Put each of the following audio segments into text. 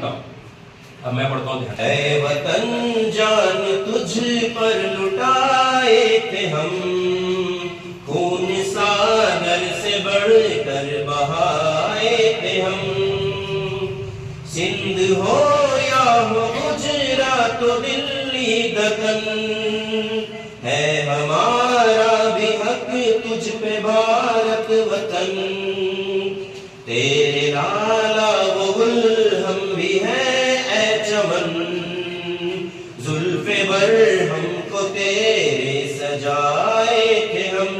बताओ। अब मैं पढ़ता हूँ। ऐ वतन जान तुझ पर लुटाए थे हम, खून सागर से बढ़कर बहाए थे हम। सिंध हो या हो गुजरात तो दिल्ली दक्कन, है हमारा भी हक तुझ पे भारत वतन। तेरे लाला वो गुल हम भी हैं ऐ चमन, जुल्फे बर हमको तेरे सजाए थे हम।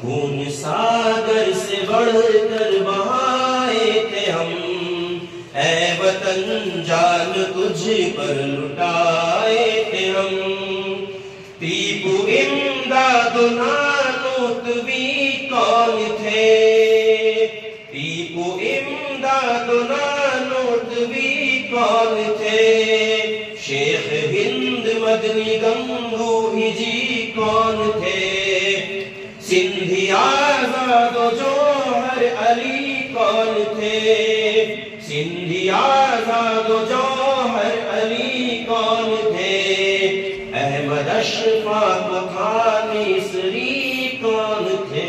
खून सागर से बढ़कर बहाए थे हम, ऐ वतन जान तुझ पर लुटाए थे हम। टीपू इमदाद नानोतवी कौन थे, टीपू इमदाद नानोतवी कौन थे। शेख हिंद मदनी गंगोही जी कौन थे। सिंधी आजाद जौहर अली कौन थे, सिंधी आजाद जौहर अली कौन थे। अहमद अशफाक खान मिस्री कौन थे।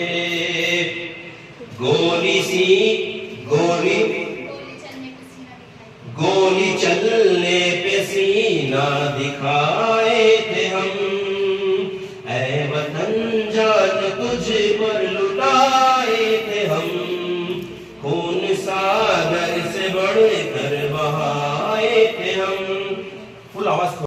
गोली चलने पे सीना दिखाए थे हम, ऐ वतन जान तुझ पर लुटाए थे हम। खून सागर से बढ़कर बहा